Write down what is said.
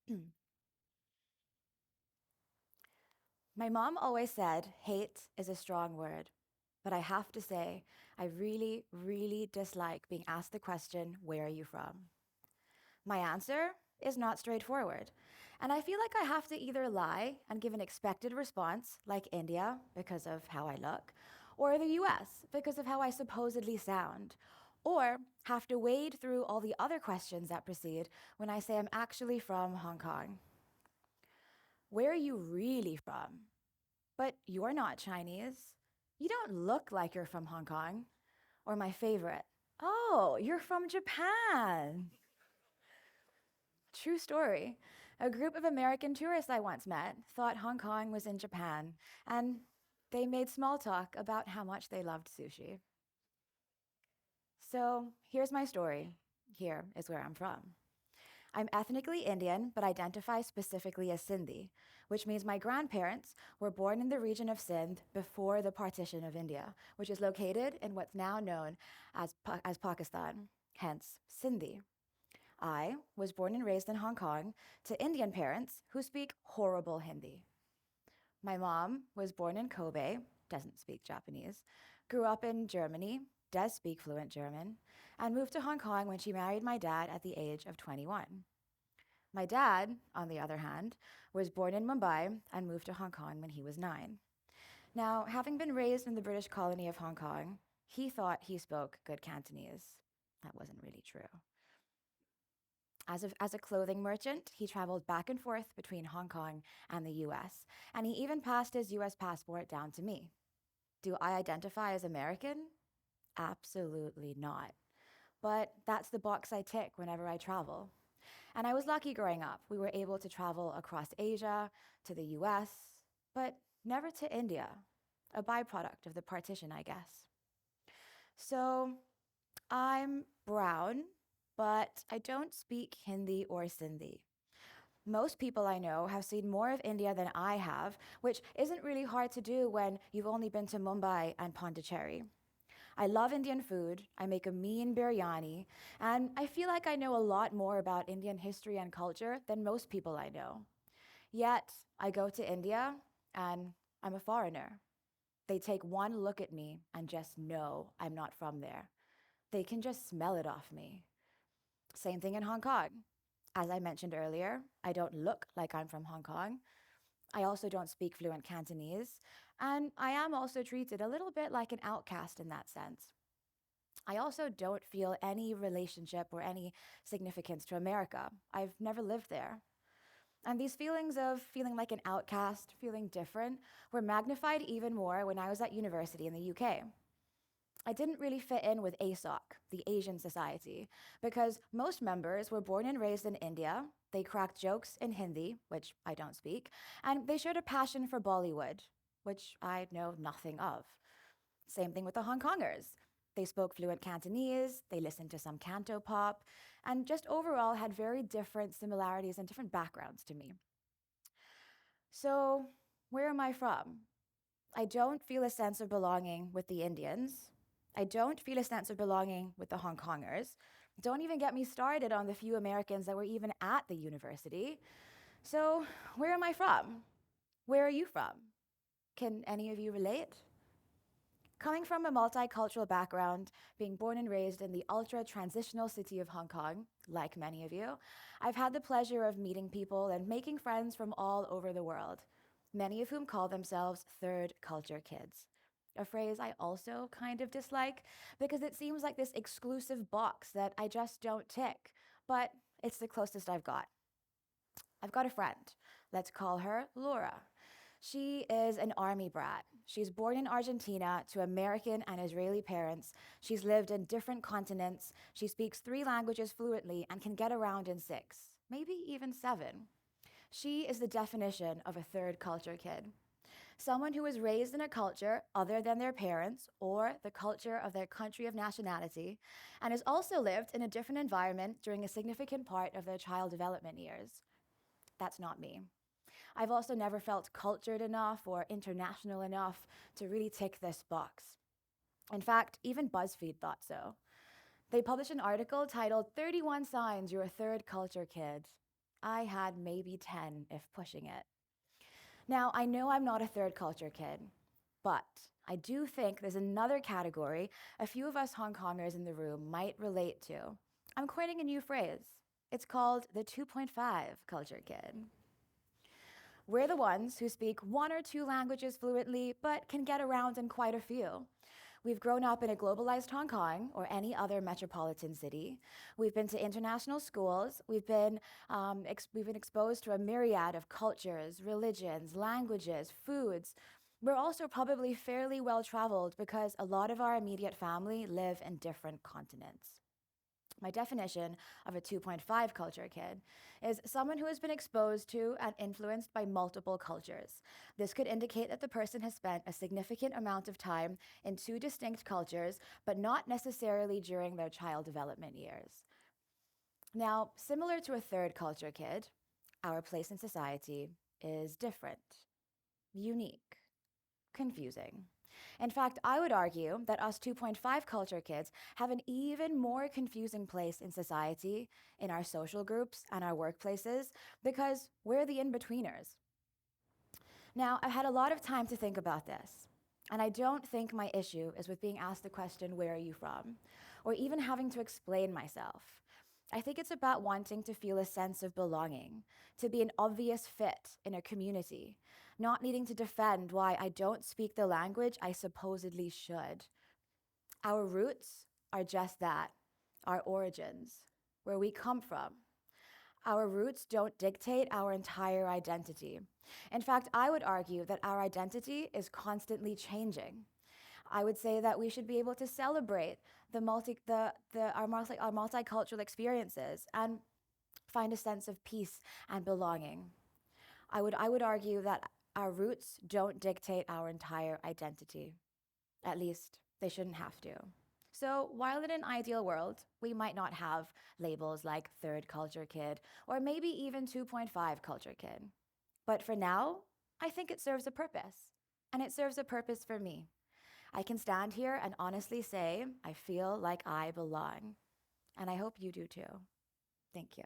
Thank you. My mom always said hate is a strong word, but I have to say, I really, really dislike being asked the question, where are you from? My answer is not straightforward, and I feel like I have to either lie and give an expected response, like India, because of how I look, or the US, because of how I supposedly sound, or have to wade through all the other questions that precede when I say I'm actually from Hong Kong. Where are you really from? But you're not Chinese. You don't look like you're from Hong Kong. Or my favorite, oh, you're from Japan. True story. A group of American tourists I once met thought Hong Kong was in Japan, and they made small talk about how much they loved sushi. So here's my story. Here is where I'm from. I'm ethnically Indian, but identify specifically as Sindhi, which means my grandparents were born in the region of Sindh before the partition of India, which is located in what's now known as Pakistan, hence Sindhi. I was born and raised in Hong Kong to Indian parents who speak horrible Hindi. My mom was born in Kobe, doesn't speak Japanese, grew up in Germany, does speak fluent German, and moved to Hong Kong when she married my dad at the age of 21. My dad, on the other hand, was born in Mumbai and moved to Hong Kong when he was 9. Now, having been raised in the British colony of Hong Kong, he thought he spoke good Cantonese. That wasn't really true. As a clothing merchant, he traveled back and forth between Hong Kong and the US, and he even passed his US passport down to me. Do I identify as American? Absolutely not. But that's the box I tick whenever I travel. And I was lucky growing up. We were able to travel across Asia, to the US, but never to India, a byproduct of the partition, I guess. So I'm brown, but I don't speak Hindi or Sindhi. Most people I know have seen more of India than I have, which isn't really hard to do when you've only been to Mumbai and Pondicherry. I love Indian food. I make a mean biryani, and I feel like I know a lot more about Indian history and culture than most people I know. Yet, I go to India and I'm a foreigner. They take one look at me and just know I'm not from there. They can just smell it off me. Same thing in Hong Kong. As I mentioned earlier, I don't look like I'm from Hong Kong. I also don't speak fluent Cantonese, and I am also treated a little bit like an outcast in that sense. I also don't feel any relationship or any significance to America. I've never lived there. And these feelings of feeling like an outcast, feeling different, were magnified even more when I was at university in the UK. I didn't really fit in with ASOC, the Asian Society, because most members were born and raised in India, they cracked jokes in Hindi, which I don't speak, and they showed a passion for Bollywood, which I know nothing of. Same thing with the Hong Kongers. They spoke fluent Cantonese, they listened to some Canto pop, and just overall had very different similarities and different backgrounds to me. So, where am I from? I don't feel a sense of belonging with the Indians. I don't feel a sense of belonging with the Hong Kongers. Don't even get me started on the few Americans that were even at the university. So, where am I from? Where are you from? Can any of you relate? Coming from a multicultural background, being born and raised in the ultra transitional city of Hong Kong, like many of you, I've had the pleasure of meeting people and making friends from all over the world, many of whom call themselves third culture kids. A phrase I also kind of dislike because it seems like this exclusive box that I just don't tick, but it's the closest I've got. I've got a friend. Let's call her Laura. She is an army brat. She's born in Argentina to American and Israeli parents. She's lived in different continents. She speaks 3 languages fluently and can get around in 6, maybe even 7. She is the definition of a third culture kid. Someone who was raised in a culture other than their parents or the culture of their country of nationality, and has also lived in a different environment during a significant part of their child development years. That's not me. I've also never felt cultured enough or international enough to really tick this box. In fact, even BuzzFeed thought so. They published an article titled 31 Signs You're a Third Culture Kid. I had maybe 10 if pushing it. Now, I know I'm not a third culture kid, but I do think there's another category a few of us Hong Kongers in the room might relate to. I'm coining a new phrase. It's called the 2.5 culture kid. We're the ones who speak one or two languages fluently, but can get around in quite a few. We've grown up in a globalized Hong Kong or any other metropolitan city. We've been to international schools. We've been exposed to a myriad of cultures, religions, languages, foods. We're also probably fairly well traveled because a lot of our immediate family live in different continents. My definition of a 2.5 culture kid is someone who has been exposed to and influenced by multiple cultures. This could indicate that the person has spent a significant amount of time in two distinct cultures, but not necessarily during their child development years. Now, similar to a third culture kid, our place in society is different, unique, confusing. In fact, I would argue that us 2.5 culture kids have an even more confusing place in society, in our social groups and our workplaces, because we're the in-betweeners. Now, I've had a lot of time to think about this, and I don't think my issue is with being asked the question, where are you from? Or even having to explain myself. I think it's about wanting to feel a sense of belonging, to be an obvious fit in a community, not needing to defend why I don't speak the language I supposedly should. Our roots are just that, our origins, where we come from. Our roots don't dictate our entire identity. In fact, I would argue that our identity is constantly changing. I would say that we should be able to celebrate our multicultural experiences and find a sense of peace and belonging. I would argue that our roots don't dictate our entire identity. At least, they shouldn't have to. So, while in an ideal world, we might not have labels like third culture kid or maybe even 2.5 culture kid. But for now, I think it serves a purpose. And it serves a purpose for me. I can stand here and honestly say I feel like I belong. And I hope you do too. Thank you.